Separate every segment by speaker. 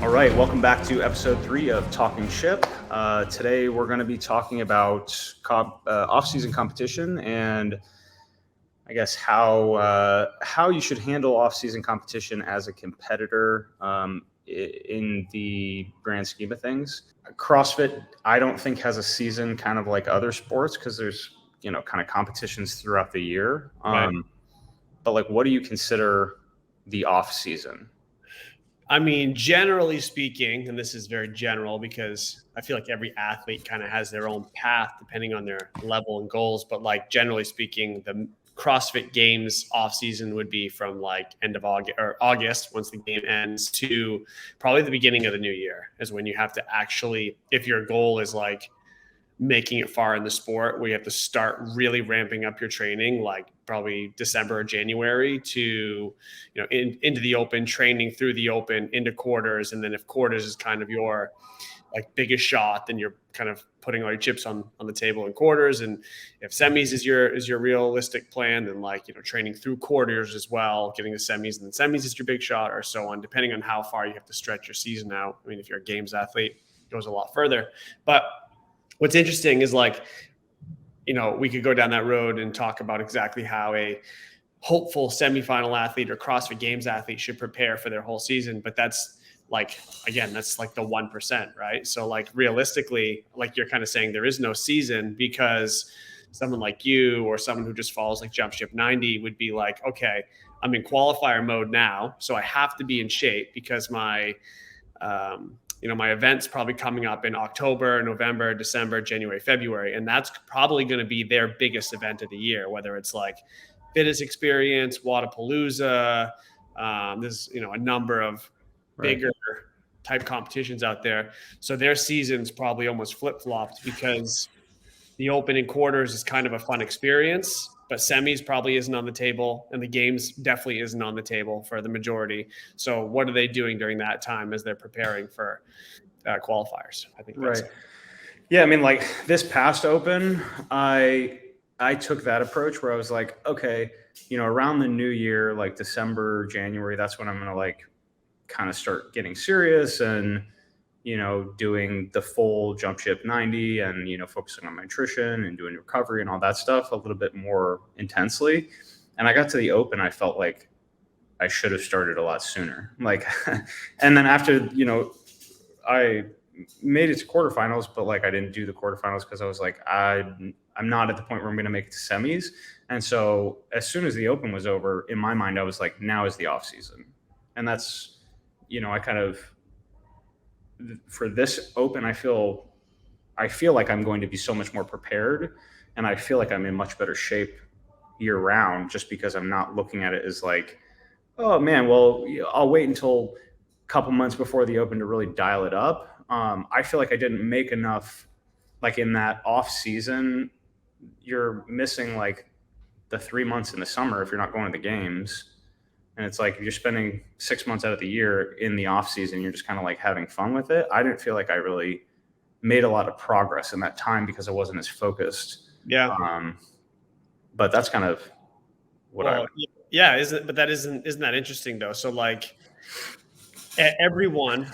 Speaker 1: All right, welcome back to episode 3 of Talking Ship. Today we're going to be talking about off-season competition and I guess how you should handle off-season competition as a competitor in the grand scheme of things. CrossFit, I don't think has a season kind of like other sports because there's kind of competitions throughout the year.
Speaker 2: Right.
Speaker 1: But like, what do you consider the off-season?
Speaker 2: I mean, generally speaking, and this is very general because I feel like every athlete kind of has their own path depending on their level and goals. But like generally speaking, the CrossFit Games off season would be from like end of August once the game ends to probably the beginning of the new year is when you have to actually, if your goal is like making it far in the sport, where you have to start really ramping up your training, like probably December or January to, into the open, training through the open into quarters. And then if quarters is kind of your like biggest shot, then you're kind of putting all your chips on the table in quarters. And if semis is your realistic plan, then like, training through quarters as well, getting the semis, and then semis is your big shot, or so on, depending on how far you have to stretch your season out. I mean, if you're a games athlete, it goes a lot further. But what's interesting is like, we could go down that road and talk about exactly how a hopeful semifinal athlete or CrossFit Games athlete should prepare for their whole season. But that's like, again, that's like the 1%, right? So like realistically, like you're kind of saying there is no season because someone like you or someone who just follows like Jump Ship 90 would be like, okay, I'm in qualifier mode now. So I have to be in shape because my event's probably coming up in October, November, December, January, February. And that's probably going to be their biggest event of the year, whether it's like Fitness Experience, Wadapalooza. There's, a number of bigger type competitions out there. So their season's probably almost flip-flopped because the open and quarters is kind of a fun experience, but semis probably isn't on the table, and the games definitely isn't on the table for the majority. So what are they doing during that time as they're preparing for qualifiers? I think that's
Speaker 1: right. Yeah, I mean, like this past open, I took that approach where I was like, okay, around the new year, like December, January, that's when I'm gonna like kind of start getting serious and doing the full Jump Ship 90 and focusing on my nutrition and doing recovery and all that stuff a little bit more intensely. And I got to the open, I felt like I should have started a lot sooner. Like, and then after, I made it to quarterfinals, but like I didn't do the quarterfinals because I was like, I'm not at the point where I'm going to make it to semis. And so as soon as the open was over, in my mind, I was like, now is the off season. And that's, I kind of, for this open, I feel like I'm going to be so much more prepared, and I feel like I'm in much better shape year round just because I'm not looking at it as like, oh man, well, I'll wait until a couple months before the open to really dial it up. I feel like I didn't make enough, like in that off season, you're missing like the 3 months in the summer if you're not going to the games. And it's like, if you're spending 6 months out of the year in the off season, you're just kind of like having fun with it. I didn't feel like I really made a lot of progress in that time because I wasn't as focused.
Speaker 2: Yeah.
Speaker 1: But that's kind of what
Speaker 2: but that isn't that interesting though? So like I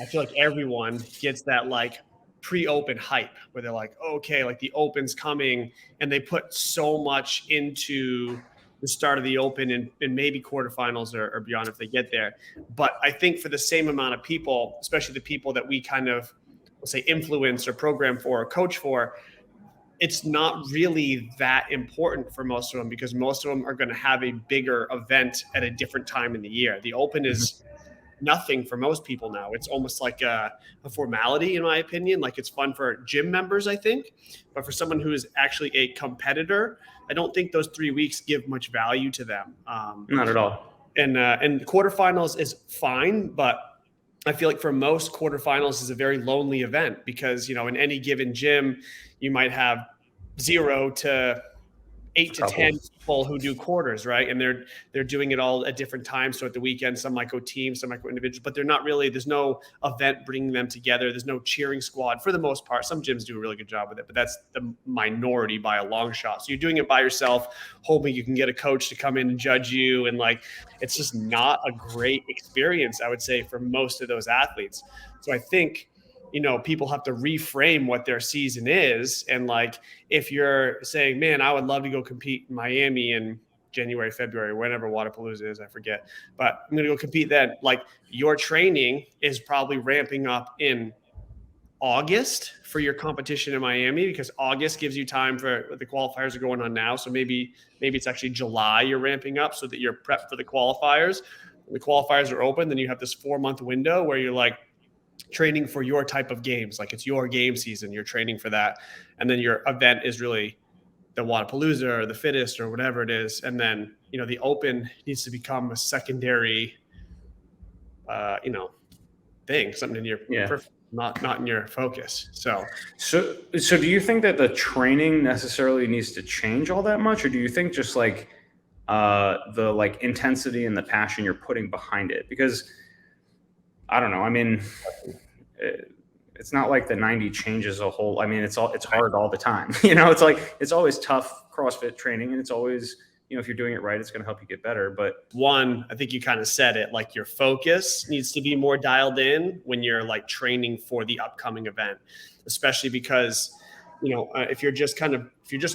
Speaker 2: feel like everyone gets that like pre-open hype where they're like, okay, like the open's coming, and they put so much into the start of the open and maybe quarterfinals or beyond if they get there. But I think for the same amount of people, especially the people that we kind of, let's say, influence or program for or coach for, it's not really that important for most of them because most of them are going to have a bigger event at a different time in the year. The open is nothing for most people now. It's almost like a formality, in my opinion. Like it's fun for gym members, I think, but for someone who is actually a competitor, I don't think those 3 weeks give much value to them.
Speaker 1: Not at all.
Speaker 2: And quarterfinals is fine, but I feel like for most, quarterfinals is a very lonely event because, in any given gym, you might have 0 to 8 to 10 people who do quarters, right? And they're doing it all at different times. So at the weekend, some might go teams, some might go individuals, but they're not really, there's no event bringing them together. There's no cheering squad for the most part. Some gyms do a really good job with it, but that's the minority by a long shot. So you're doing it by yourself, hoping you can get a coach to come in and judge you. And like, it's just not a great experience, I would say, for most of those athletes. So I think, people have to reframe what their season is. And like, if you're saying, man, I would love to go compete in Miami in January, February, whenever Wadapalooza is, I forget, but I'm going to go compete then. Like, your training is probably ramping up in August for your competition in Miami, because August gives you time for the qualifiers are going on now. So maybe it's actually July you're ramping up so that you're prepped for the qualifiers. When the qualifiers are open, then you have this 4-month window where you're like, training for your type of games. Like, it's your game season, you're training for that. And then your event is really the Wadapalooza or the fittest or whatever it is. And then, the open needs to become a secondary, thing, something in your, not in your focus. So
Speaker 1: do you think that the training necessarily needs to change all that much? Or do you think just like the like intensity and the passion you're putting behind it? Because I don't know. I mean, it's not like the 90 changes a whole. I mean, it's hard all the time. It's like, it's always tough CrossFit training, and it's always, if you're doing it right, it's going to help you get better. But
Speaker 2: one, I think you kind of said it, like, your focus needs to be more dialed in when you're like training for the upcoming event, especially because, if you're just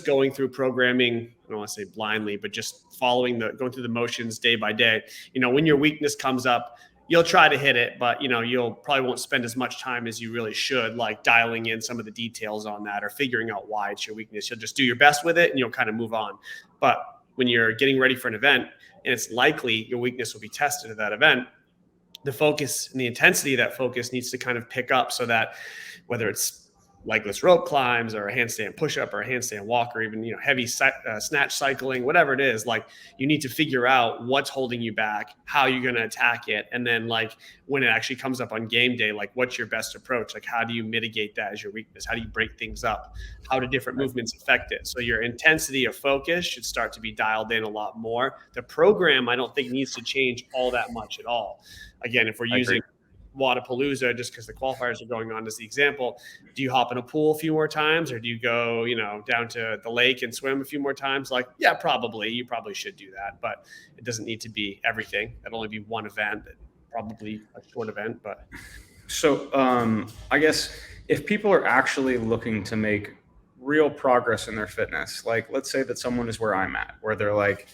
Speaker 2: going through programming, I don't want to say blindly, but just going through the motions day by day, when your weakness comes up, you'll try to hit it, but you'll probably won't spend as much time as you really should, like dialing in some of the details on that or figuring out why it's your weakness. You'll just do your best with it and you'll kind of move on. But when you're getting ready for an event and it's likely your weakness will be tested at that event, the focus and the intensity of that focus needs to kind of pick up, so that whether it's legless rope climbs or a handstand push-up or a handstand walk, or even, heavy snatch cycling, whatever it is, like, you need to figure out what's holding you back, how you're going to attack it. And then, like, when it actually comes up on game day, like, what's your best approach? Like, how do you mitigate that as your weakness? How do you break things up? How do different movements affect it? So your intensity of focus should start to be dialed in a lot more. The program, I don't think, needs to change all that much at all. Again, if we're using Wadapalooza, just because the qualifiers are going on as the example, do you hop in a pool a few more times, or do you go, down to the lake and swim a few more times? Like, yeah, probably. You probably should do that, but it doesn't need to be everything. It'll only be one event, probably a short event. But
Speaker 1: so I guess if people are actually looking to make real progress in their fitness, like, let's say that someone is where I'm at, where they're like,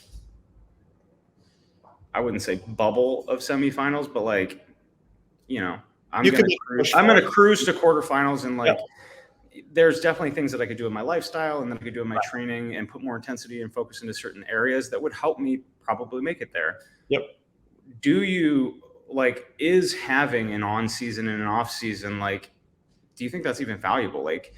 Speaker 1: I wouldn't say bubble of semifinals, but like, I'm going to cruise to quarterfinals, and like, there's definitely things that I could do in my lifestyle and then I could do in my training and put more intensity and focus into certain areas that would help me probably make it there.
Speaker 2: Yep.
Speaker 1: Do you is having an on season and an off season, like, do you think that's even valuable? Like,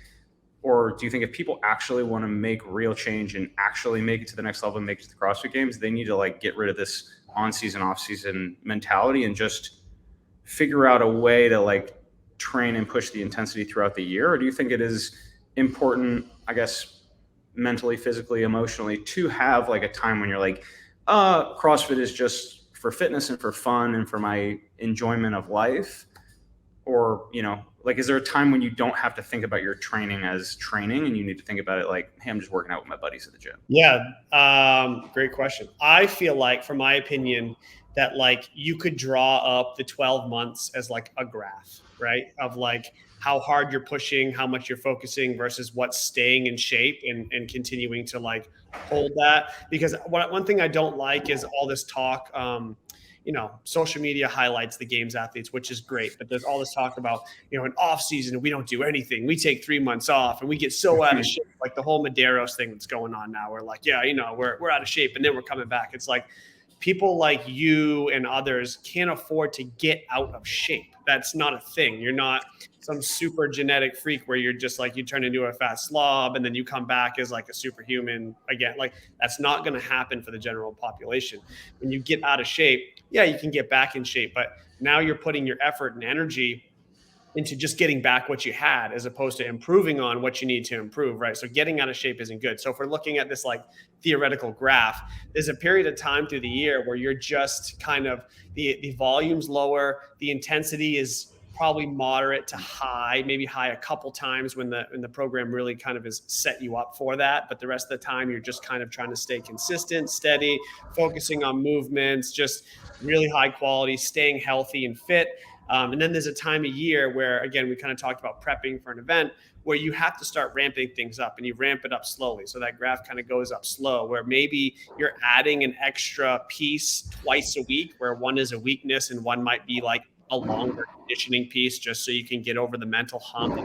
Speaker 1: or do you think if people actually want to make real change and actually make it to the next level and make it to the CrossFit Games, they need to like get rid of this on season, off season mentality and just figure out a way to like train and push the intensity throughout the year? Or do you think it is important, I guess, mentally, physically, emotionally, to have like a time when you're like, CrossFit is just for fitness and for fun and for my enjoyment of life? Or, is there a time when you don't have to think about your training as training and you need to think about it like, hey, I'm just working out with my buddies at the gym?
Speaker 2: Yeah. Great question. I feel like, from my opinion, that like you could draw up the 12 months as like a graph, right? Of like how hard you're pushing, how much you're focusing versus what's staying in shape and continuing to like hold that. Because one thing I don't like is all this talk, social media highlights the games athletes, which is great, but there's all this talk about, an off season, we don't do anything. We take 3 months off and we get so out of shape, like the whole Medeiros thing that's going on now. We're like, yeah, we're out of shape and then we're coming back. It's like, people like you and others can't afford to get out of shape. That's not a thing. You're not some super genetic freak where you're just like, you turn into a fat slob and then you come back as like a superhuman again. Like, that's not going to happen for the general population. When you get out of shape, yeah, you can get back in shape, but now you're putting your effort and energy into just getting back what you had as opposed to improving on what you need to improve, right? So getting out of shape isn't good. So if we're looking at this like theoretical graph, there's a period of time through the year where you're just kind of the volume's lower, the intensity is probably moderate to high, maybe high a couple times when the program really kind of has set you up for that. But the rest of the time, you're just kind of trying to stay consistent, steady, focusing on movements, just really high quality, staying healthy and fit. And then there's a time of year where, again, we kind of talked about prepping for an event where you have to start ramping things up and you ramp it up slowly. So that graph kind of goes up slow, where maybe you're adding an extra piece twice a week, where one is a weakness and one might be like a longer conditioning piece, just so you can get over the mental hump.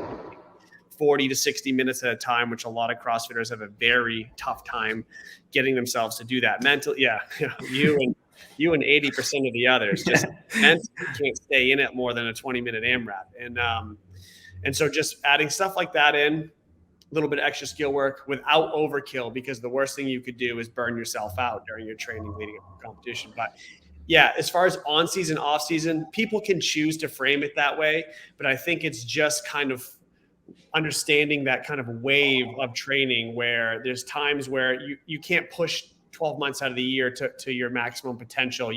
Speaker 2: 40 to 60 minutes at a time, which a lot of CrossFitters have a very tough time getting themselves to do that. Mental, you and 80% of the others just mentally can't stay in it more than a 20-minute AMRAP. And so just adding stuff like that in, a little bit of extra skill work without overkill, because the worst thing you could do is burn yourself out during your training leading up to competition. But yeah, as far as on season, off season, people can choose to frame it that way. But I think it's just kind of understanding that kind of wave of training where there's times where you can't push 12 months out of the year to your maximum potential.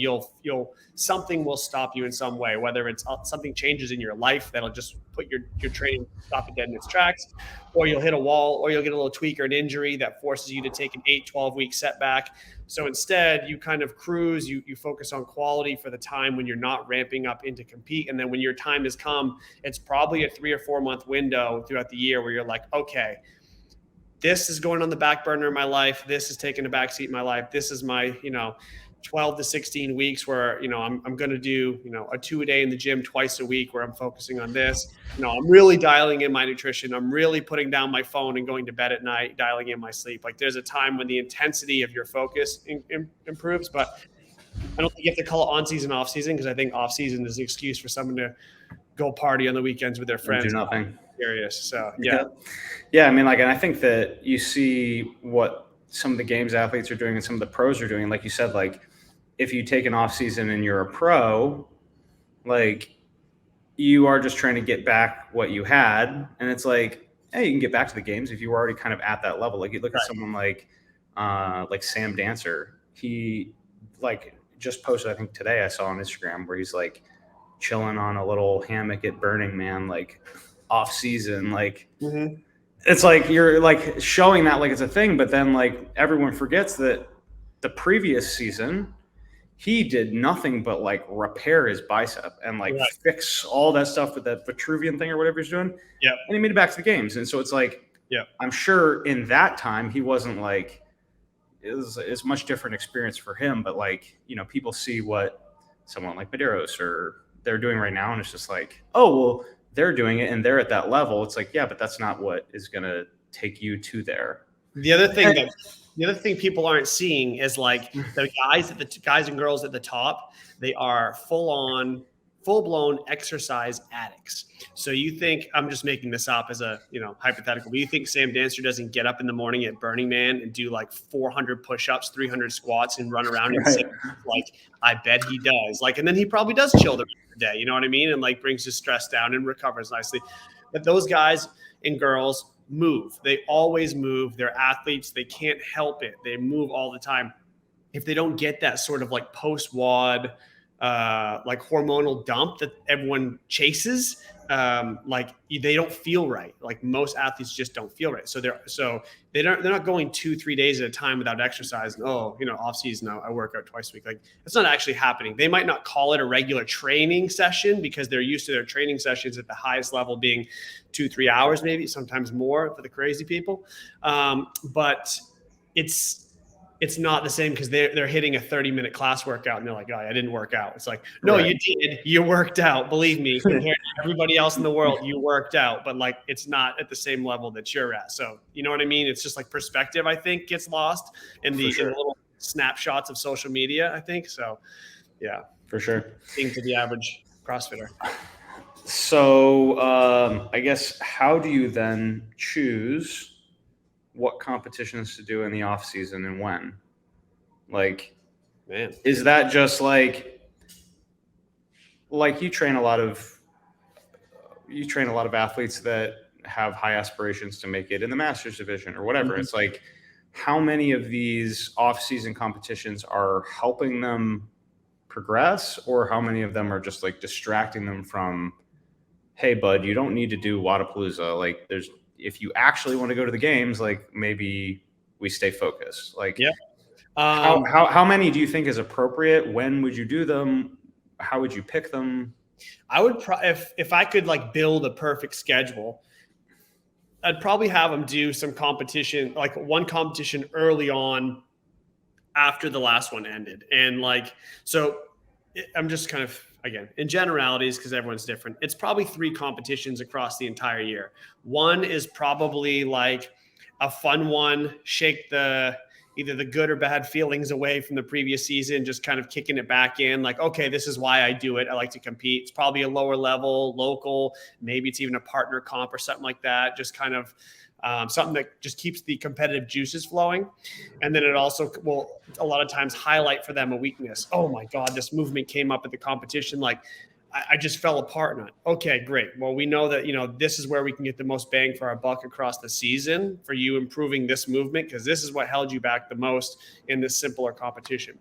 Speaker 2: Something will stop you in some way, whether it's something changes in your life that'll just put your training, stop it dead in its tracks, or you'll hit a wall, or you'll get a little tweak or an injury that forces you to take an 8-12 week setback. So instead you kind of cruise, you focus on quality for the time when you're not ramping up into compete. And then when your time has come, it's probably a 3 or 4 month window throughout the year where you're like, okay, this is going on the back burner in my life. This is taking a back seat in my life. This is my, 12 to 16 weeks where, I'm going to do, a 2-a-day in the gym twice a week where I'm focusing on this. I'm really dialing in my nutrition. I'm really putting down my phone and going to bed at night, dialing in my sleep. Like there's a time when the intensity of your focus improves, but I don't think you have to call it on season, off season, because I think off season is an excuse for someone to go party on the weekends with their friends.
Speaker 1: Do nothing.
Speaker 2: Serious. So yeah.
Speaker 1: I mean, like, and I think that you see what some of the games athletes are doing and some of the pros are doing. Like you said, like if you take an off season and you're a pro, like you are just trying to get back what you had, and it's like, hey, you can get back to the games if you were already kind of at that level. Like you look at someone like Sam Dancer. He like just posted, I think today I saw on Instagram, where he's like chilling on a little hammock at Burning Man, like off season. Like it's like you're like showing that like it's a thing, but then like everyone forgets that the previous season he did nothing but like repair his bicep and like fix all that stuff with that Vitruvian thing or whatever he's doing.
Speaker 2: Yeah.
Speaker 1: And he made it back to the games. And so it's like, I'm sure in that time he wasn't like, it's much different experience for him, but like, people see what someone like Medeiros or they're doing right now. And it's just like, oh, well, they're doing it and they're at that level. It's like, yeah, but that's not what is going to take you to there.
Speaker 2: The other thing people aren't seeing is like the guys and girls at the top, they are full-blown exercise addicts. So you think, I'm just making this up as a, hypothetical, but you think Sam Dancer doesn't get up in the morning at Burning Man and do like 400 push-ups, 300 squats and run around and sit? Like, I bet he does. Like, and then he probably does chill the rest of the day, you know what I mean? And like brings his stress down and recovers nicely. But those guys and girls move. They always move. They're athletes. They can't help it. They move all the time. If they don't get that sort of like post-WOD, like hormonal dump that everyone chases, like they don't feel right. Like most athletes just don't feel right. So they're not going 2-3 days at a time without exercise. And, off season, I work out twice a week. Like it's not actually happening. They might not call it a regular training session because they're used to their training sessions at the highest level being 2-3 hours, maybe sometimes more for the crazy people. But it's not the same because they're hitting a 30-minute class workout and they're like, oh, I didn't work out. It's like, no, You did. You worked out. Believe me, compared to everybody else in the world, you worked out. But like, it's not at the same level that you're at. So you know what I mean? It's just like perspective, I think, gets lost in the little snapshots of social media, I think. So yeah, for sure. Being to the average CrossFitter.
Speaker 1: So I guess how do you then choose what competitions to do in the off season and when? Like,
Speaker 2: man,
Speaker 1: is that just like you train a lot of, you train a lot of athletes that have high aspirations to make it in the Masters division or whatever. It's like, how many of these off-season competitions are helping them progress, or how many of them are just like distracting them from, hey bud, you don't need to do Wadapalooza. Like, if you actually want to go to the games, like, maybe we stay focused. Like,
Speaker 2: yeah.
Speaker 1: How many do you think is appropriate? When would you do them? How would you pick them?
Speaker 2: I would if I could like build a perfect schedule, I'd probably have them do some competition, like one competition early on after the last one ended. And like, so I'm just kind of, again, in generalities, because everyone's different, it's probably 3 competitions across the entire year. One is probably like a fun one, shake either the good or bad feelings away from the previous season, just kind of kicking it back in. Like, okay, this is why I do it. I like to compete. It's probably a lower level, local, maybe it's even a partner comp or something like that. Just kind of something that just keeps the competitive juices flowing. And then it also will a lot of times highlight for them a weakness. Oh my God, this movement came up at the competition. Like, I just fell apart on it. Okay, great. Well, we know that, this is where we can get the most bang for our buck across the season for you improving this movement, because this is what held you back the most in this simpler competition.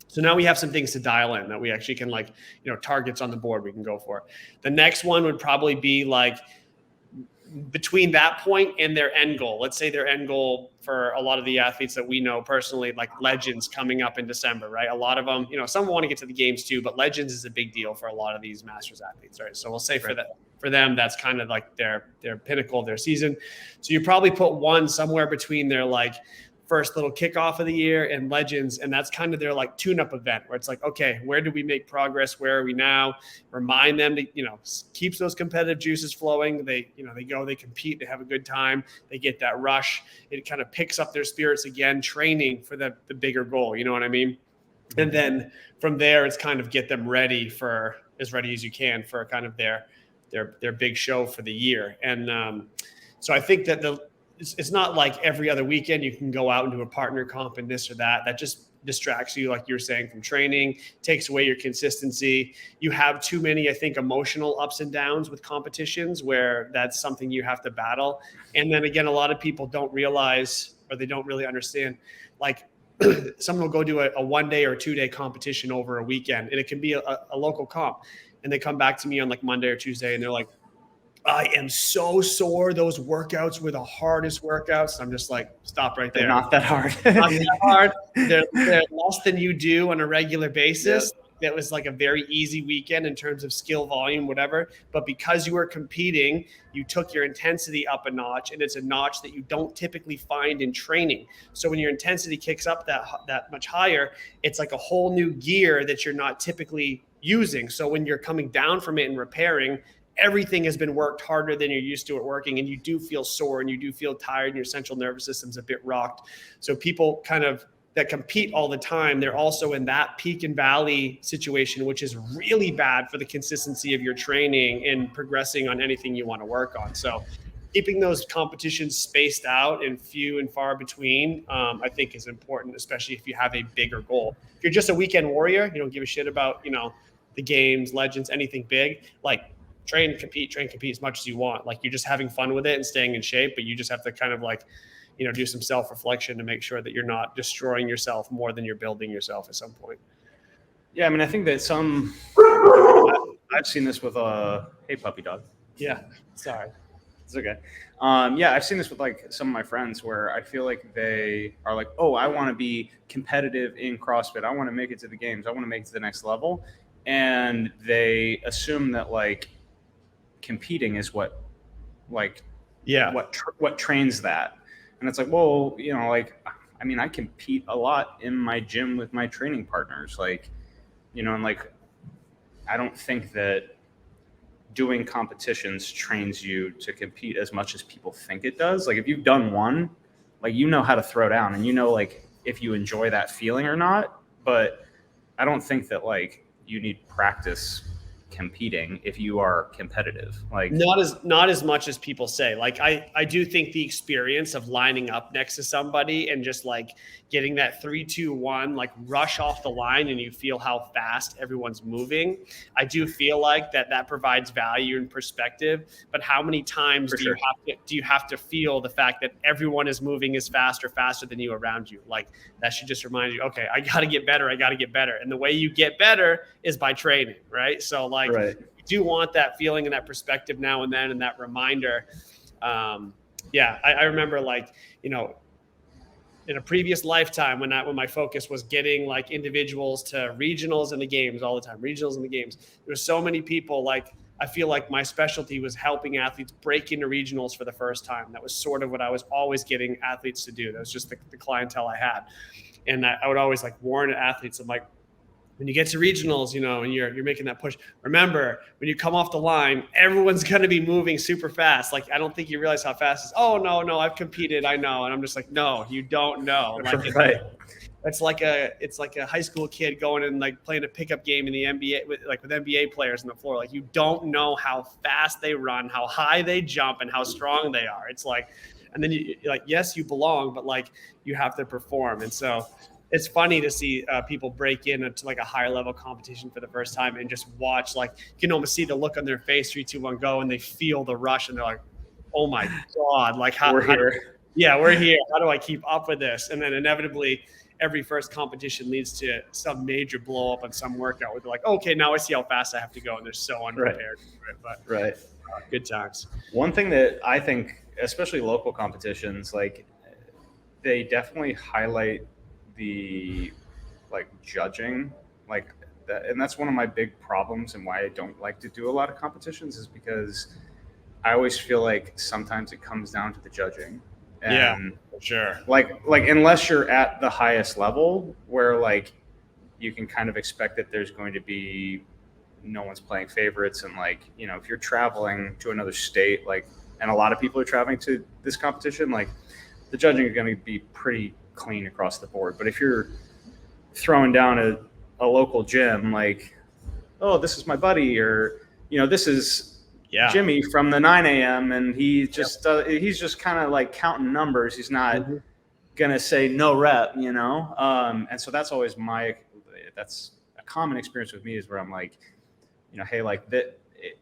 Speaker 2: So now we have some things to dial in that we actually can, like, targets on the board we can go for. The next one would probably be like between that point and their end goal. Let's say their end goal for a lot of the athletes that we know personally, like Legends coming up in December, right? A lot of them, some want to get to the games too, but Legends is a big deal for a lot of these Masters athletes, right? So we'll say for them, that's kind of like their pinnacle of their season. So you probably put one somewhere between their like first little kickoff of the year and Legends, and that's kind of their like tune-up event where it's like, okay, where do we make progress? Where are we now? Remind them to, keeps those competitive juices flowing. They go, they compete, they have a good time, they get that rush. It kind of picks up their spirits again, training for the bigger goal. You know what I mean? And then from there, it's kind of get them ready for as ready as you can for kind of their big show for the year. And so I think that it's not like every other weekend you can go out and do a partner comp and this or that. That just distracts you, like you're saying, from training, takes away your consistency. You have too many, I think, emotional ups and downs with competitions where that's something you have to battle. And then again, a lot of people don't realize, or they don't really understand, like someone will go do a 1-day or 2-day competition over a weekend, and it can be a local comp. And they come back to me on like Monday or Tuesday and they're like, I am so sore. Those workouts were the hardest workouts. I'm just like, stop right there.
Speaker 1: They're not that hard.
Speaker 2: Not that hard. They're less than you do on a regular basis. Yeah. That was like a very easy weekend in terms of skill volume, whatever. But because you were competing, you took your intensity up a notch, and it's a notch that you don't typically find in training. So when your intensity kicks up that much higher, it's like a whole new gear that you're not typically using. So when you're coming down from it and repairing, everything has been worked harder than you're used to it working, and you do feel sore and you do feel tired and your central nervous system's a bit rocked. So people kind of that compete all the time, they're also in that peak and valley situation, which is really bad for the consistency of your training and progressing on anything you want to work on. So keeping those competitions spaced out and few and far between, I think is important, especially if you have a bigger goal. If you're just a weekend warrior, you don't give a shit about, the games, Legends, anything big, like train, compete as much as you want. Like, you're just having fun with it and staying in shape, but you just have to kind of like, do some self-reflection to make sure that you're not destroying yourself more than you're building yourself at some point.
Speaker 1: Yeah. I mean, I think that I've seen this with hey puppy dog.
Speaker 2: Yeah. Sorry.
Speaker 1: It's okay. Yeah. I've seen this with like some of my friends where I feel like they are like, oh, I want to be competitive in CrossFit. I want to make it to the games. I want to make it to the next level. And they assume that like competing is what trains that. And it's like, well, like, I mean, I compete a lot in my gym with my training partners, like, and like, I don't think that doing competitions trains you to compete as much as people think it does. Like, if you've done one, like, how to throw down, and like, if you enjoy that feeling or not. But I don't think that like you need practice competing if you are competitive. Like
Speaker 2: not as much as people say. Like I do think the experience of lining up next to somebody and just like getting that 3-2-1 like rush off the line, and you feel how fast everyone's moving, I do feel like that provides value and perspective. But how many times do you have to feel the fact that everyone is moving as fast or faster than you around you? Like that should just remind you, okay, I got to get better. And the way you get better is by training, right? So like,
Speaker 1: right.
Speaker 2: you do want that feeling and that perspective now and then, and that reminder. I remember, like, you know, in a previous lifetime when my focus was getting like individuals to regionals and the games all the time, there were so many people. Like, I feel like my specialty was helping athletes break into regionals for the first time. That was sort of what I was always getting athletes to do. That was just the clientele I had. And I would always like warn athletes, I'm like, when you get to regionals, you know, and you're making that push, remember, when you come off the line, everyone's going to be moving super fast. Like, I don't think you realize how fast it's, oh, no, I've competed. I know. And I'm just like, no, you don't know. Like,
Speaker 1: right.
Speaker 2: It's like a high school kid going and like playing a pickup game in the NBA with NBA players on the floor. Like, you don't know how fast they run, how high they jump, and how strong they are. It's like, and then you like, yes, you belong, but like you have to perform. And so it's funny to see people break into like a higher level competition for the first time and just watch, like, you can almost see the look on their face, 3, 2, 1, go, and they feel the rush and they're like, oh my God, like we're here. How do I keep up with this? And then inevitably every first competition leads to some major blow up on some workout where they're like, okay, now I see how fast I have to go. And they're so unprepared for it. But good times.
Speaker 1: One thing that I think, especially local competitions, like they definitely highlight the like judging, like that, and that's one of my big problems and why I don't like to do a lot of competitions, is because I always feel like sometimes it comes down to the judging. And
Speaker 2: for sure.
Speaker 1: Like unless you're at the highest level where like you can kind of expect that there's going to be no one's playing favorites, and like, you know, if you're traveling to another state, like, and a lot of people are traveling to this competition, like the judging is going to be pretty clean across the board. But if you're throwing down a local gym, like, oh, this is my buddy, or, you know, this is Jimmy from the 9 a.m. and he just he's just kind of like counting numbers. He's not gonna say no rep, you know. And so that's always that's a common experience with me, is where I'm like, you know, hey, like that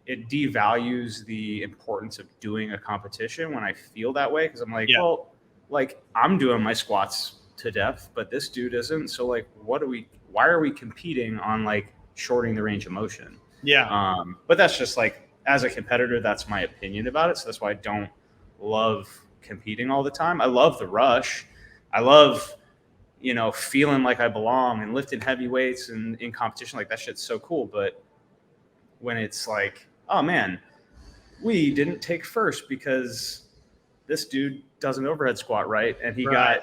Speaker 1: it devalues the importance of doing a competition when I feel that way, because I'm like, well, like I'm doing my squats to death, but this dude isn't. So like, why are we competing on like shortening the range of motion? But that's just like, as a competitor, that's my opinion about it. So that's why I don't love competing all the time. I love the rush. I love, you know, feeling like I belong and lifting heavy weights and in competition, like that shit's so cool. But when it's like, oh man, we didn't take first because this dude does an overhead squat right, and he got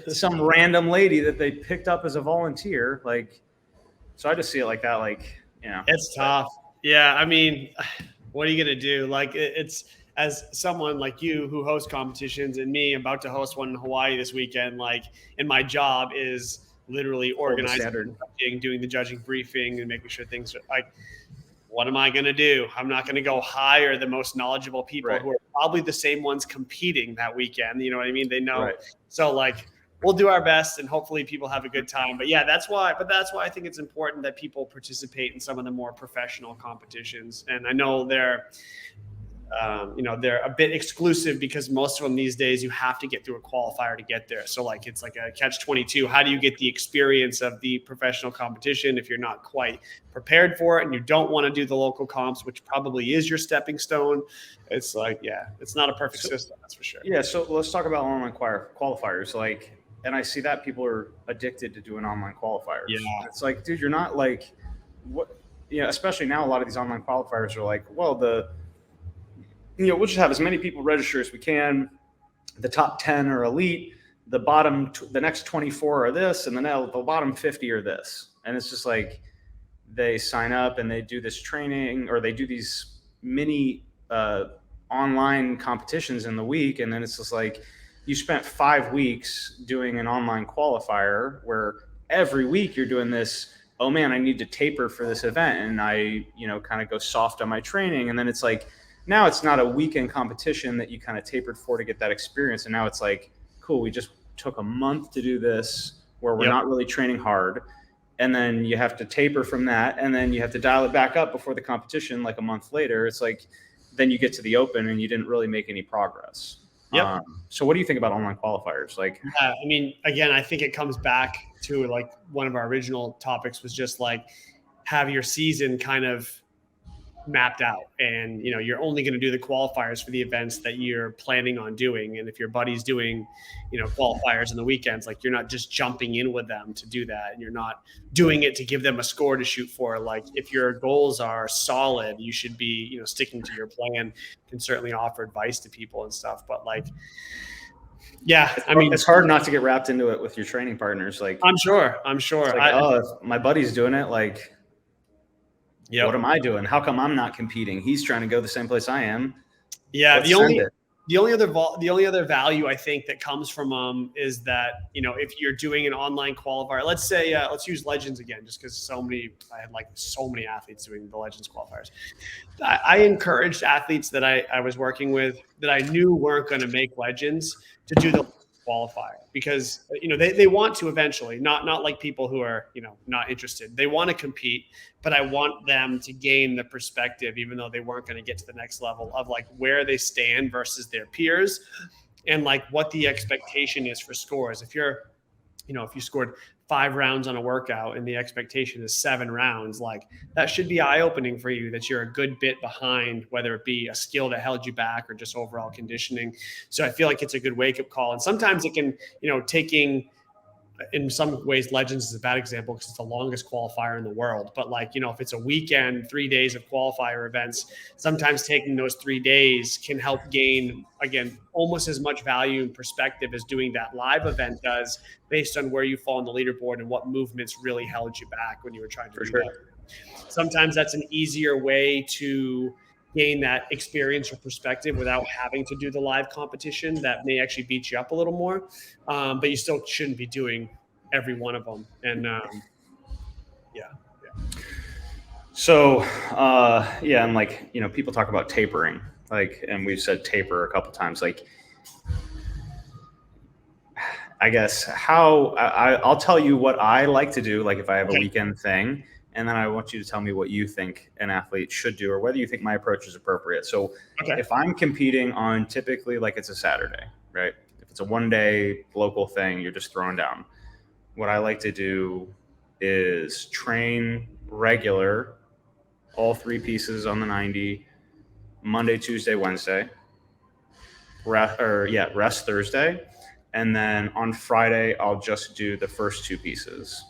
Speaker 1: some random lady that they picked up as a volunteer. Like, so I just see it like that. Like, you know,
Speaker 2: it's tough. Yeah, I mean, what are you gonna do? Like, it's, as someone like you who hosts competitions, and me about to host one in Hawaii this weekend, like, and my job is literally organizing, doing the judging briefing and making sure things are like, what am I going to do? I'm not going to go hire the most knowledgeable people who are probably the same ones competing that weekend. You know what I mean? They know. So like, we'll do our best and hopefully people have a good time. But yeah, that's why I think it's important that people participate in some of the more professional competitions. And I know they're a bit exclusive, because most of them these days you have to get through a qualifier to get there. So like, it's like a catch-22. How do you get the experience of the professional competition if you're not quite prepared for it and you don't want to do the local comps, which probably is your stepping stone? It's like, it's not a perfect system, that's for sure.
Speaker 1: Yeah. So let's talk about online qualifiers. Like, and I see that people are addicted to doing online qualifiers.
Speaker 2: Yeah.
Speaker 1: It's like, dude, you're not like, what, you know, especially now, a lot of these online qualifiers are like, well, we'll just have as many people register as we can. The top 10 are elite. The next 24 are this, and then the bottom 50 are this. And it's just like, they sign up and they do this training, or they do these mini online competitions in the week. And then it's just like, you spent 5 weeks doing an online qualifier where every week you're doing this oh man, I need to taper for this event, and I, kind of go soft on my training, and then it's like now it's not a weekend competition that you kind of tapered for to get that experience, and now it's like, cool, we just took a month to do this where we're
Speaker 2: Yep.
Speaker 1: not really training hard, and then you have to taper from that, and then you have to dial it back up before the competition like a month later. It's like then you get to the open and you didn't really make any progress.
Speaker 2: Yep.
Speaker 1: So what do you think about online qualifiers? Like,
Speaker 2: Yeah, I mean, again, I think it comes back to like one of our original topics was just like have your season kind of mapped out, and you're only going to do the qualifiers for the events that you're planning on doing. And if your buddy's doing qualifiers in the weekends, like you're not just jumping in with them to do that, and you're not doing it to give them a score to shoot for. Like if your goals are solid, you should be sticking to your plan. Can certainly offer advice to people and stuff, but like yeah, I mean,
Speaker 1: it's hard not to get wrapped into it with your training partners. Like
Speaker 2: I'm sure
Speaker 1: like, if my buddy's doing it, like,
Speaker 2: yep.
Speaker 1: What am I doing? How come I'm not competing? He's trying to go the same place I am.
Speaker 2: Yeah,
Speaker 1: Let's
Speaker 2: the only other value I think that comes from is that if you're doing an online qualifier, let's say let's use Legends again, just because I had like so many athletes doing the Legends qualifiers. I encouraged athletes that I was working with that I knew weren't going to make Legends to do the qualifier, because they want to eventually, not like people who are not interested. They want to compete, but I want them to gain the perspective, even though they weren't going to get to the next level, of like where they stand versus their peers, and like what the expectation is for scores. If you're if you scored 5 rounds on a workout and the expectation is 7 rounds, like that should be eye-opening for you, that you're a good bit behind, whether it be a skill that held you back or just overall conditioning. So I feel like it's a good wake-up call. And sometimes it can, taking, in some ways, Legends is a bad example because it's the longest qualifier in the world. But like, if it's a weekend, 3 days of qualifier events, sometimes taking those 3 days can help gain, again, almost as much value and perspective as doing that live event does, based on where you fall on the leaderboard and what movements really held you back when you were trying to do that. Sometimes that's an easier way to gain that experience or perspective without having to do the live competition that may actually beat you up a little more. But you still shouldn't be doing every one of them. And yeah.
Speaker 1: So, and like, people talk about tapering, like, and we've said taper a couple times, like, I guess I'll tell you what I like to do. Like if I have a weekend thing, and then I want you to tell me what you think an athlete should do, or whether you think my approach is appropriate. So if I'm competing on, typically, like, it's a Saturday, right? If it's a 1-day local thing, you're just throwing down. What I like to do is train regular, all 3 pieces on the 90, Monday, Tuesday, Wednesday, rest Thursday. And then on Friday, I'll just do the first 2 pieces.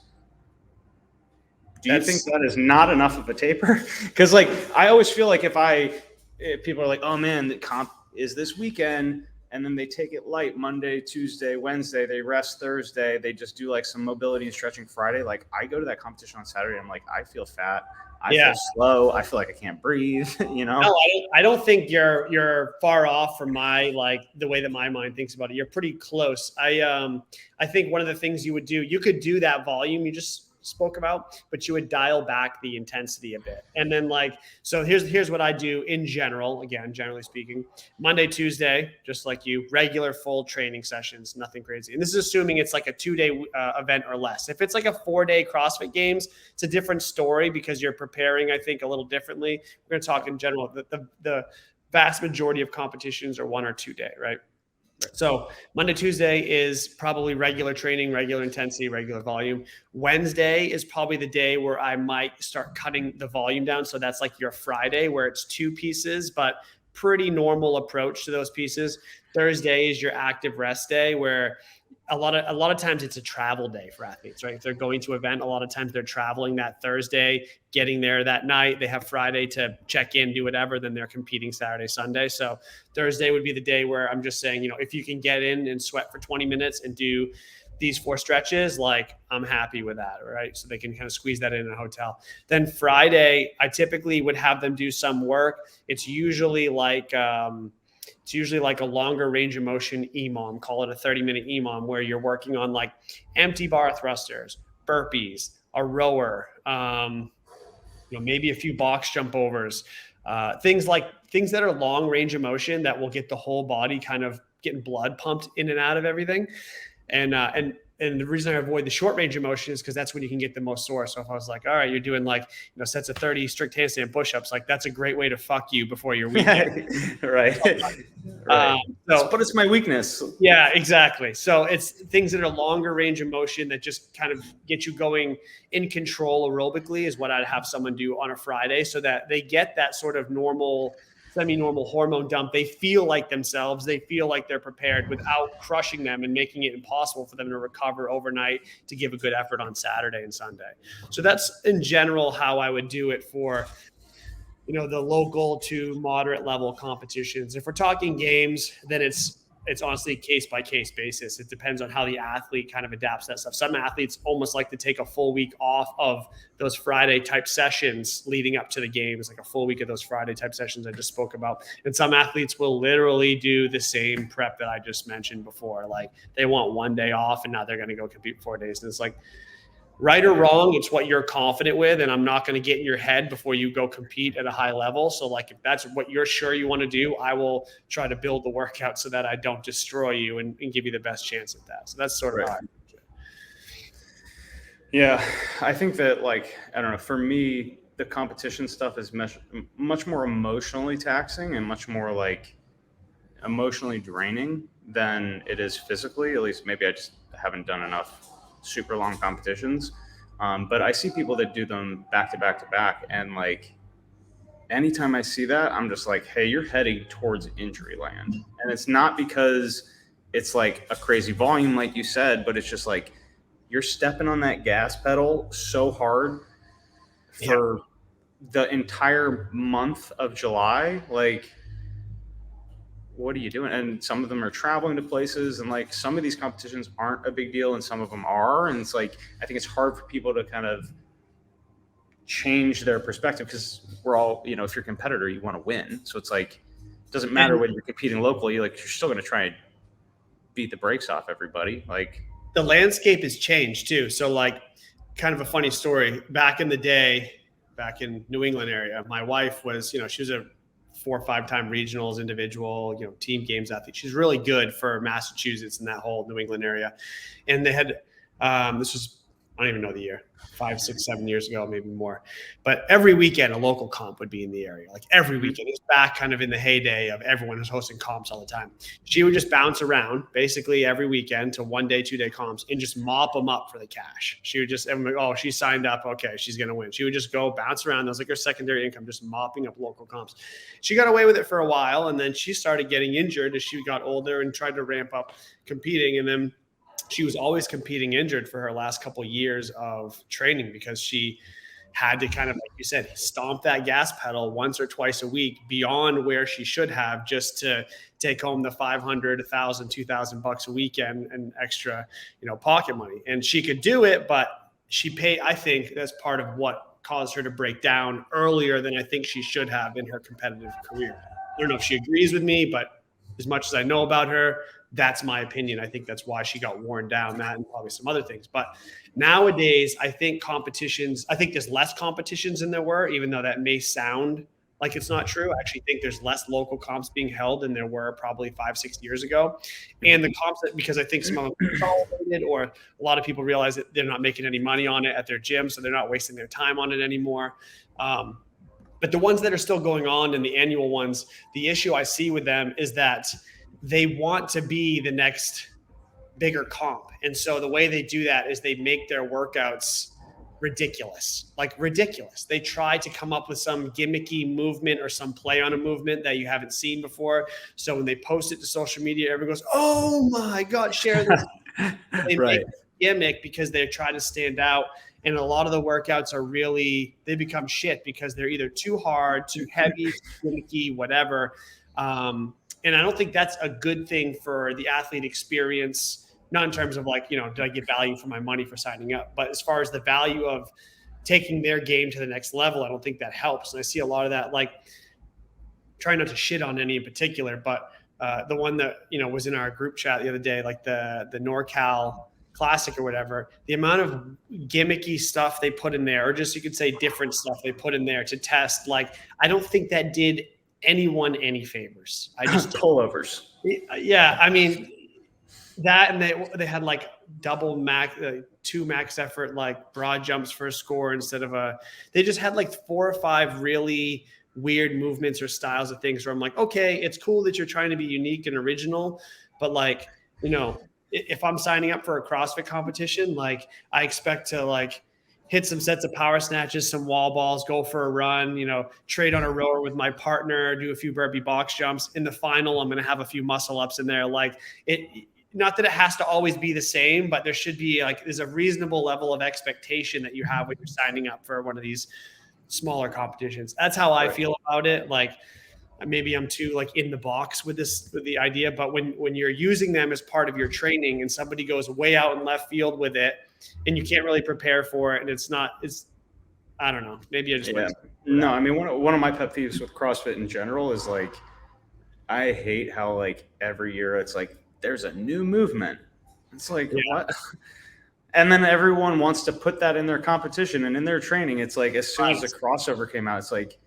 Speaker 1: Do you think that is not enough of a taper? Because like I always feel like if people are like, oh man, the comp is this weekend, and then they take it light Monday, Tuesday, Wednesday, they rest Thursday, they just do like some mobility and stretching Friday. Like I go to that competition on Saturday, I'm like, I feel fat, I feel slow, I feel like I can't breathe.
Speaker 2: No, I don't think you're far off from the way that my mind thinks about it. You're pretty close. I think one of the things you would do, you could do that volume you just spoke about, but you would dial back the intensity a bit. And then so here's what I do in general, again, generally speaking. Monday, Tuesday, just like you, regular full training sessions, nothing crazy. And this is assuming it's like a 2-day event or less. If it's like a 4-day CrossFit Games, it's a different story because you're preparing, I think, a little differently. We're going to talk in general. The vast majority of competitions are 1 or 2 day, right? So Monday, Tuesday is probably regular training, regular intensity, regular volume. Wednesday is probably the day where I might start cutting the volume down. So that's like your Friday where it's 2 pieces, but pretty normal approach to those pieces. Thursday is your active rest day, where a lot of times it's a travel day for athletes, right? If they're going to an event, a lot of times they're traveling that Thursday, getting there that night. They have Friday to check in, do whatever. Then they're competing Saturday, Sunday. So Thursday would be the day where I'm just saying, if you can get in and sweat for 20 minutes and do these 4 stretches, like I'm happy with that, right? So they can kind of squeeze that in a hotel. Then Friday, I typically would have them do some work. It's usually like a longer range of motion EMOM, call it a 30-minute EMOM, where you're working on like empty bar thrusters, burpees, a rower, maybe a few box jump overs, things that are long range of motion that will get the whole body kind of getting blood pumped in and out of everything. And the reason I avoid the short range of motion is because that's when you can get the most sore. So if I was like, all right, you're doing like, sets of 30 strict handstand push-ups, like that's a great way to fuck you before your weekend.
Speaker 1: Right. Right. But it's my weakness.
Speaker 2: Yeah, exactly. So it's things that are longer range of motion that just kind of get you going in control aerobically is what I'd have someone do on a Friday, so that they get that sort of normal, semi-normal hormone dump. They feel like themselves. They feel like they're prepared without crushing them and making it impossible for them to recover overnight to give a good effort on Saturday and Sunday. So that's in general how I would do it for, the local to moderate level competitions. If we're talking games, then it's honestly case by case basis. It depends on how the athlete kind of adapts that stuff. Some athletes almost like to take a full week off of those Friday type sessions leading up to the games, like a full week of those Friday type sessions I just spoke about. And some athletes will literally do the same prep that I just mentioned before. Like they want one day off and now they're going to go compete 4 days. And it's like, right or wrong, it's what you're confident with, and I'm not going to get in your head before you go compete at a high level. So like if that's what you're sure you want to do, I will try to build the workout so that I don't destroy you and give you the best chance at that. So that's sort of how I do it.
Speaker 1: Yeah, I think that, like, I don't know, for me, the competition stuff is much more emotionally taxing and much more like emotionally draining than it is physically. At least maybe I just haven't done enough super long competitions. But I see people that do them back to back to back. And like, anytime I see that, I'm just like, hey, you're heading towards injury land. And it's not because it's like a crazy volume, like you said, but it's just like, you're stepping on that gas pedal so hard for the entire month of July. Like, what are you doing? And some of them are traveling to places, and like some of these competitions aren't a big deal and some of them are. And it's like, I think it's hard for people to kind of change their perspective, because we're all, if you're a competitor, you want to win. So it's like, it doesn't matter when you're competing locally, like you're still going to try and beat the brakes off everybody. Like,
Speaker 2: the landscape has changed too. So like, kind of a funny story, back in the day, back in New England area, my wife was, she was a 4 or 5 time regionals individual, team games athlete. She's really good for Massachusetts and that whole New England area. And they had, this was, I don't even know the year, 5, 6, 7 years ago, maybe more. But every weekend, a local comp would be in the area. Like every weekend, it's back kind of in the heyday of everyone who's hosting comps all the time. She would just bounce around basically every weekend to 1 day, 2 day comps and just mop them up for the cash. She would just, everyone, oh, she signed up. Okay, she's going to win. She would just go bounce around. That was like her secondary income, just mopping up local comps. She got away with it for a while, and then she started getting injured as she got older and tried to ramp up competing. And then she was always competing injured for her last couple of years of training, because she had to kind of, like you said, stomp that gas pedal once or twice a week beyond where she should have, just to take home the $500, $1,000, $2,000 a weekend and extra, pocket money. And she could do it, but she paid, I think that's part of what caused her to break down earlier than I think she should have in her competitive career. I don't know if she agrees with me, but as much as I know about her, that's my opinion. I think that's why she got worn down, that and probably some other things. But nowadays, I think there's less competitions than there were, even though that may sound like it's not true. I actually think there's less local comps being held than there were probably 5, 6 years ago. And the comps, because I think some of them are consolidated, or a lot of people realize that they're not making any money on it at their gym, so they're not wasting their time on it anymore. But the ones that are still going on, and the annual ones, the issue I see with them is that they want to be the next bigger comp. And so the way they do that is they make their workouts ridiculous. They try to come up with some gimmicky movement or some play on a movement that you haven't seen before. So when they post it to social media, everyone goes, oh my God, share this. They
Speaker 1: right.
Speaker 2: make a gimmick because they're trying to stand out. And a lot of the workouts are really, they become shit because they're either too hard, too heavy, too gimmicky, whatever. And I don't think that's a good thing for the athlete experience, not in terms of like, did I get value for my money for signing up? But as far as the value of taking their game to the next level, I don't think that helps. And I see a lot of that, like, trying not to shit on any in particular, but the one that, was in our group chat the other day, like the NorCal classic or whatever, the amount of gimmicky stuff they put in there, or just you could say different stuff they put in there to test, like, I don't think that did anyone any favors. I just
Speaker 1: pullovers.
Speaker 2: Yeah, I mean that, and they had like double max, 2 max effort like broad jumps for a score instead of they just had like 4 or 5 really weird movements or styles of things where I'm like, okay, it's cool that you're trying to be unique and original, but like, you know, if I'm signing up for a CrossFit competition, like I expect to like hit some sets of power snatches, some wall balls, go for a run, you know, trade on a rower with my partner, do a few burpee box jumps. In the final, I'm going to have a few muscle ups in there. Like not that it has to always be the same, but there should be like, there's a reasonable level of expectation that you have when you're signing up for one of these smaller competitions. That's how I feel about it. Like maybe I'm too like in the box with the idea, but when you're using them as part of your training and somebody goes way out in left field with it and you can't really prepare for it, and it's I don't know, maybe I just
Speaker 1: no, I mean, one of my pet peeves with CrossFit in general is like, I hate how like every year it's like there's a new movement. It's like, what? And then everyone wants to put that in their competition and in their training. It's like, as soon as the crossover came out, it's like,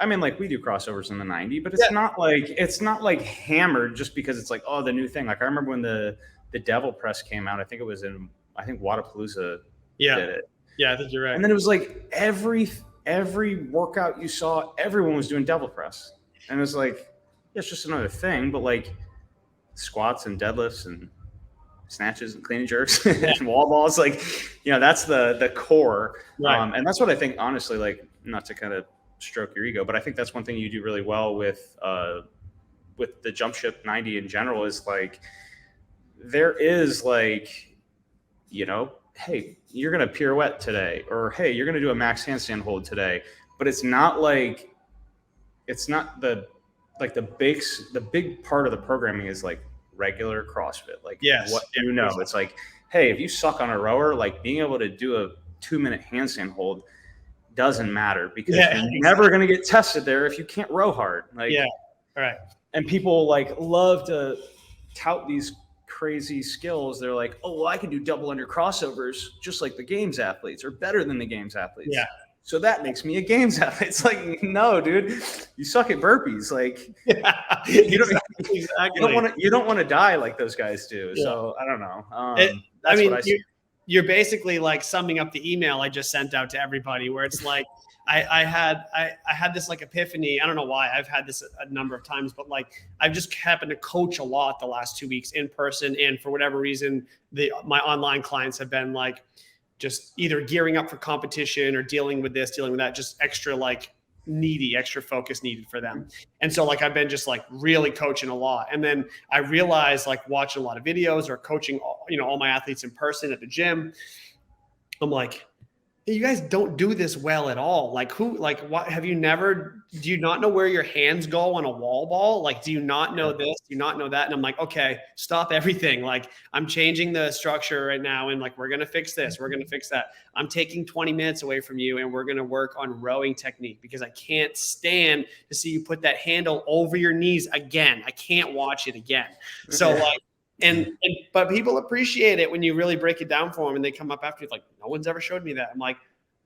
Speaker 1: I mean, like we do crossovers in the 90, but it's not like hammered just because it's like, oh, the new thing. Like I remember when the devil press came out, I think Wadapalooza did it.
Speaker 2: Yeah, I think you're right.
Speaker 1: And then it was like every workout you saw, everyone was doing devil press. And it was like, yeah, it's just another thing, but like squats and deadlifts and snatches and clean and jerks and wall balls, like, you know, that's the core. Right. And that's what I think, honestly, like, not to kind of stroke your ego, but I think that's one thing you do really well with the jump ship 90 in general is like, there is like, you know, hey, you're going to pirouette today, or hey, you're going to do a max handstand hold today, but it's not like, it's not the big part of the programming is like regular CrossFit. Like, what you know, it's like, hey, if you suck on a rower, like being able to do a 2-minute handstand hold doesn't matter because you're never going to get tested there if you can't row hard. Like,
Speaker 2: right.
Speaker 1: And people like love to tout these crazy skills. They're like, oh, well, I can do double under crossovers just like the games athletes, or better than the games athletes.
Speaker 2: Yeah.
Speaker 1: So that makes me a games athlete. It's like, no, dude, you suck at burpees. Like, you don't want to die like those guys do. Yeah. So I don't know. That's what I see.
Speaker 2: You're basically like summing up the email I just sent out to everybody, where it's like, I had this like epiphany. I don't know why I've had this a number of times, but like I've just happened to coach a lot the last 2 weeks in person, and for whatever reason, my online clients have been like just either gearing up for competition or dealing with this, dealing with that, just extra like extra focus needed for them. And so like I've been just like really coaching a lot, and then I realized, like watching a lot of videos or coaching, you know, all my athletes in person at the gym, I'm like, you guys don't do this well at all. Like what do you not know where your hands go on a wall ball? Like, do you not know this? Do you not know that? And I'm like, okay, stop everything. Like, I'm changing the structure right now. And like, we're going to fix this. We're going to fix that. I'm taking 20 minutes away from you, and we're going to work on rowing technique, because I can't stand to see you put that handle over your knees again. I can't watch it again. So like, but people appreciate it when you really break it down for them, and they come up after you like, no one's ever showed me that. I'm like,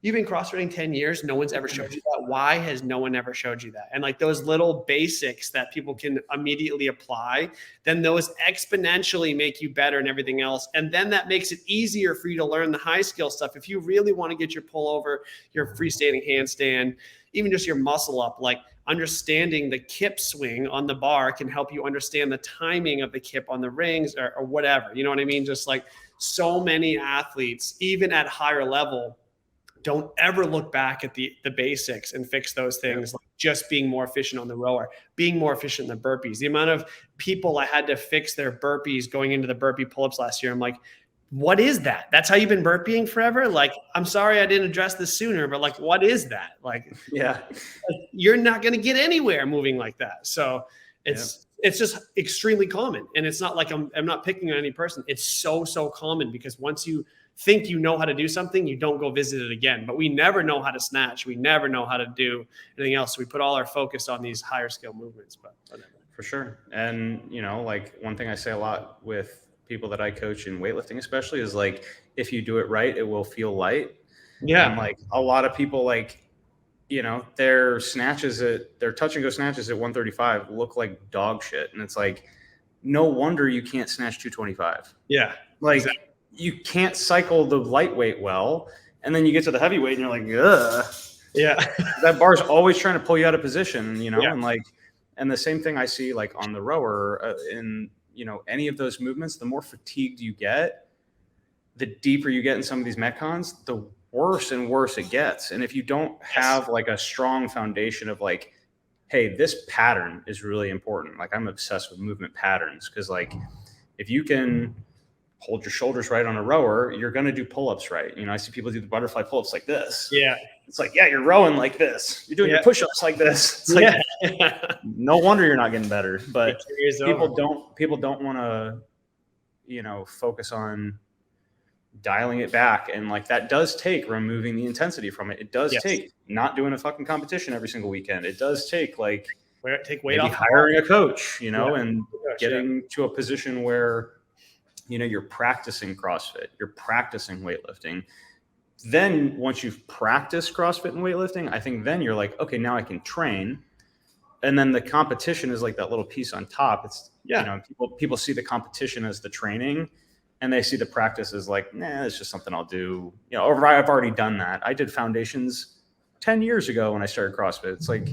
Speaker 2: you've been CrossFitting 10 years. No one's ever showed you that. Why has no one ever showed you that? And like those little basics that people can immediately apply, then those exponentially make you better and everything else. And then that makes it easier for you to learn the high skill stuff. If you really want to get your pullover, your freestanding handstand, even just your muscle up, like understanding the kip swing on the bar can help you understand the timing of the kip on the rings, or whatever. You know what I mean? Just like so many athletes, even at higher level, don't ever look back at the basics and fix those things, like just being more efficient on the rower, being more efficient in the burpees. The amount of people I had to fix their burpees going into the burpee pull-ups last year, I'm like, what is that? That's how you've been burpeeing forever? Like, I'm sorry I didn't address this sooner, but like, what is that? Like, you're not going to get anywhere moving like that. So it's just extremely common. And it's not like I'm not picking on any person. It's so common, because once you think you know how to do something, you don't go visit it again. But we never know how to snatch. We never know how to do anything else. So we put all our focus on these higher skill movements, but whatever.
Speaker 1: For sure. And, you know, like one thing I say a lot with people that I coach in weightlifting, especially, is like, if you do it right, it will feel light.
Speaker 2: Yeah.
Speaker 1: And like a lot of people, like, their touch and go snatches at 135 look like dog shit. And it's like, no wonder you can't snatch 225.
Speaker 2: Yeah.
Speaker 1: Like,
Speaker 2: exactly.
Speaker 1: you can't cycle the lightweight well. And then you get to the heavyweight and you're like, ugh.
Speaker 2: Yeah.
Speaker 1: That bar's always trying to pull you out of position,
Speaker 2: Yeah.
Speaker 1: and like, and the same thing I see like on the rower in, any of those movements, the more fatigued you get, the deeper you get in some of these metcons, the worse and worse it gets. And if you don't have like a strong foundation of like, hey, this pattern is really important. Like, I'm obsessed with movement patterns, because like, if you can hold your shoulders right on a rower, you're going to do pull-ups right. I see people do the butterfly pull-ups like this.
Speaker 2: Yeah.
Speaker 1: It's like, yeah, you're rowing like this. You're doing your push-ups like this. It's like, no wonder you're not getting better. But people don't want to, focus on dialing it back. And like, that does take removing the intensity from it. It does take not doing a fucking competition every single weekend. It does take like
Speaker 2: weight off,
Speaker 1: hiring a coach, and getting to a position where, you're practicing CrossFit, you're practicing weightlifting. Then once you've practiced CrossFit and weightlifting, I think then you're like, okay, now I can train. And then the competition is like that little piece on top. It's, people see the competition as the training, and they see the practice as like, nah, it's just something I'll do. Or I've already done that. I did foundations 10 years ago when I started CrossFit. It's like,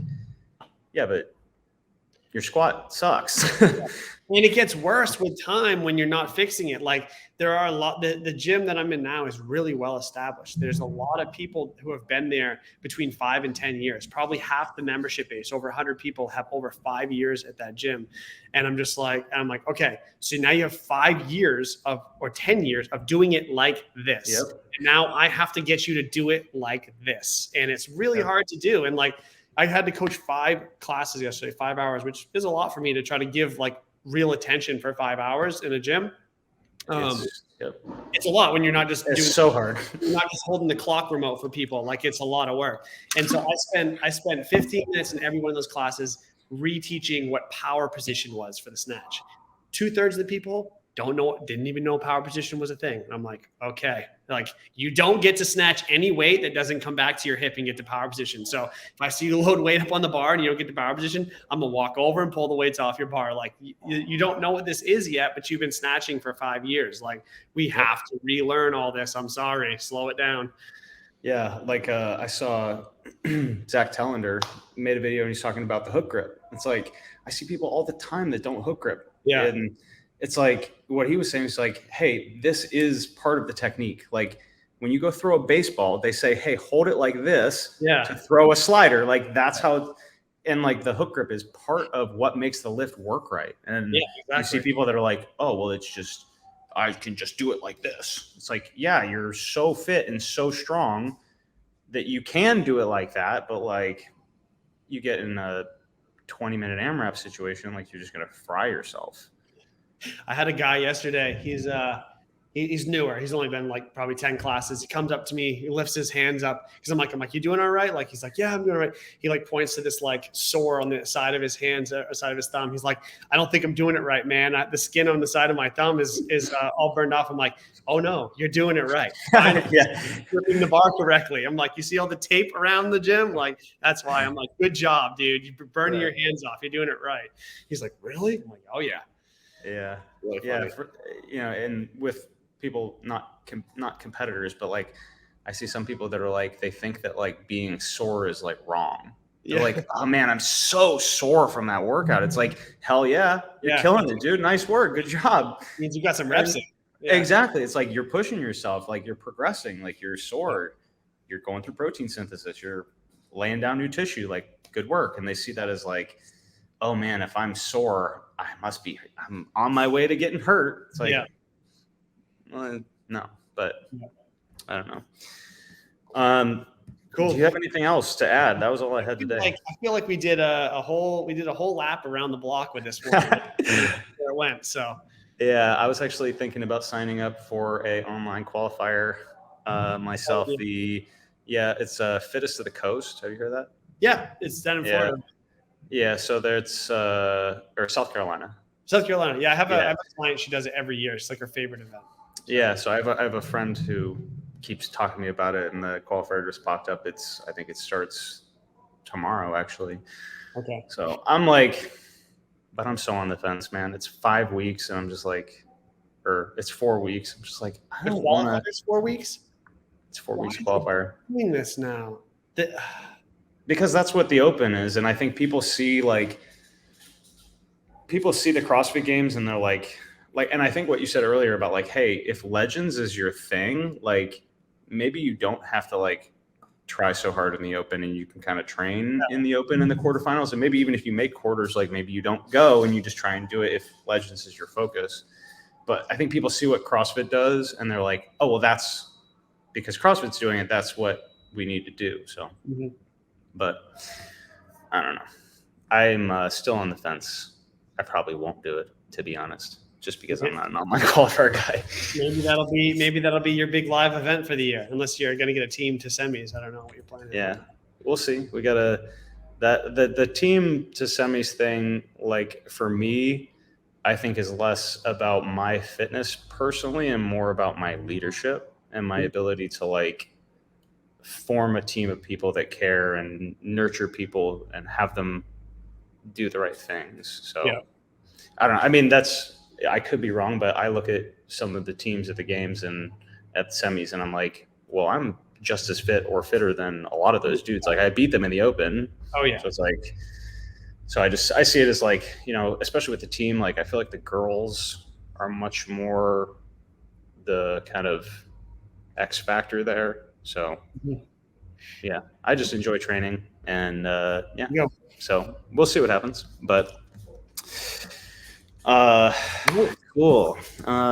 Speaker 1: yeah, but your squat sucks.
Speaker 2: And it gets worse with time when you're not fixing it. Like, there are a lot, the gym that I'm in now is really well established. There's a lot of people who have been there between 5 and 10 years. Probably half the membership base, over 100 people, have over 5 years at that gym. And I'm like, okay, so now you have 5 years or 10 years of doing it like this.
Speaker 1: Yep.
Speaker 2: And now I have to get you to do it like this. And it's really hard to do. And like, I had to coach 5 classes yesterday, 5 hours, which is a lot for me to try to give like real attention for 5 hours in a gym. It's a lot when you're not just
Speaker 1: doing so hard.
Speaker 2: You're not just holding the clock remote for people. Like, it's a lot of work. And so I spent 15 minutes in every one of those classes reteaching what power position was for the snatch. 2/3 of the people didn't even know power position was a thing. And I'm like, okay, like, you don't get to snatch any weight that doesn't come back to your hip and get to power position. So if I see you load weight up on the bar and you don't get to power position, I'm gonna walk over and pull the weights off your bar. Like, you don't know what this is yet, but you've been snatching for 5 years. Like, we have to relearn all this. I'm sorry, slow it down.
Speaker 1: Yeah, like I saw Zach Tellender made a video and he's talking about the hook grip. It's like, I see people all the time that don't hook grip.
Speaker 2: Yeah.
Speaker 1: And it's like, what he was saying is like, hey, this is part of the technique. Like, when you go throw a baseball, they say, hey, hold it like this to throw a slider. Like, that's how, and like, the hook grip is part of what makes the lift work right. And you see people that are like, oh, well, it's just, I can just do it like this. It's like, yeah, you're so fit and so strong that you can do it like that. But like, you get in a 20-minute AMRAP situation, like, you're just going to fry yourself.
Speaker 2: I had a guy yesterday. He's newer. He's only been like probably 10 classes. He comes up to me. He lifts his hands up because I'm like, you doing all right? Like, he's like, yeah, I'm doing all right. He like points to this like sore on the side of his hands, or side of his thumb. He's like, I don't think I'm doing it right, man. The skin on the side of my thumb is all burned off. I'm like, oh no, you're doing it right. Gripping the bar correctly. I'm like, you see all the tape around the gym? Like, that's why. I'm like, good job, dude. You're burning your hands off. You're doing it right. He's like, really? I'm like, oh yeah.
Speaker 1: Yeah.
Speaker 2: Really
Speaker 1: Yeah. And with people, not competitors, but like, I see some people that are like, they think that like being sore is like wrong. They're like, oh man, I'm so sore from that workout. It's like, hell yeah, you're killing it, dude. Nice work. Good job.
Speaker 2: It means you got some reps in.
Speaker 1: Exactly. It's like, you're pushing yourself, like you're progressing, like you're sore, you're going through protein synthesis, you're laying down new tissue, like good work. And they see that as like, oh man, if I'm sore, I'm on my way to getting hurt. It's like, well, no, but I don't know. Cool. Do you have anything else to add? That was all I had today.
Speaker 2: I feel like we did a whole lap around the block with this one. Where it went. So
Speaker 1: yeah, I was actually thinking about signing up for a online qualifier myself. It's Fittest of the Coast. Have you heard that?
Speaker 2: Yeah, it's down in Florida.
Speaker 1: Yeah, so there's or South Carolina.
Speaker 2: South Carolina. Yeah, I have a client. She does it every year. It's like her favorite event.
Speaker 1: Yeah, so I have a friend who keeps talking to me about it, and the qualifier just popped up. I think it starts tomorrow, actually.
Speaker 2: Okay.
Speaker 1: So I'm like, but I'm so on the fence, man. It's 5 weeks, and I'm just like, or it's 4 weeks. I'm just like, I don't want to.
Speaker 2: It's 4 weeks.
Speaker 1: It's 4 weeks qualifier.
Speaker 2: Doing this now.
Speaker 1: Because that's what the Open is, and I think people see the CrossFit Games, and they're like, and I think what you said earlier about like, hey, if Legends is your thing, like maybe you don't have to like try so hard in the Open, and you can kind of train in the Open in the quarterfinals, and maybe even if you make quarters, like maybe you don't go and you just try and do it if Legends is your focus. But I think people see what CrossFit does, and they're like, oh, well, that's because CrossFit's doing it. That's what we need to do. So. Mm-hmm. But I don't know. I'm still on the fence. I probably won't do it, to be honest, just because I'm not an online qualifier guy.
Speaker 2: Maybe that'll be your big live event for the year, unless you're going to get a team to semis. I don't know what you're planning.
Speaker 1: Yeah, we'll see. We got the team to semis thing. Like for me, I think is less about my fitness personally and more about my leadership and my ability to like form a team of people that care and nurture people and have them do the right things. So yeah. I don't know. I mean, I could be wrong, but I look at some of the teams at the games and at the semis, and I'm like, well, I'm just as fit or fitter than a lot of those dudes. Like I beat them in the Open.
Speaker 2: Oh yeah.
Speaker 1: So it's like, I see it as like, especially with the team, like I feel like the girls are much more the kind of X factor there. So, yeah, I just enjoy training, and so we'll see what happens. But cool.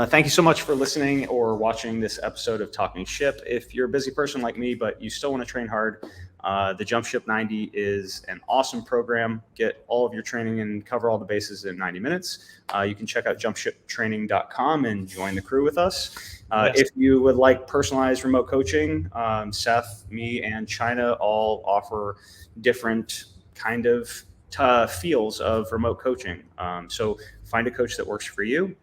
Speaker 1: Thank you so much for listening or watching this episode of Talking Ship. If you're a busy person like me, but you still want to train hard, the Jump Ship 90 is an awesome program. Get all of your training and cover all the bases in 90 minutes. You can check out jumpshiptraining.com and join the crew with us. If you would like personalized remote coaching, Seth, me, and China all offer different kind of feels of remote coaching. So find a coach that works for you.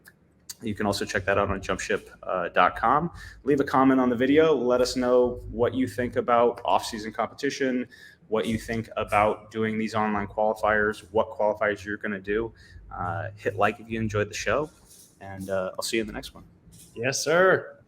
Speaker 1: You can also check that out on jumpship.com. Leave a comment on the video. Let us know what you think about off-season competition, what you think about doing these online qualifiers, what qualifiers you're going to do. Hit like if you enjoyed the show, and I'll see you in the next one.
Speaker 2: Yes, sir.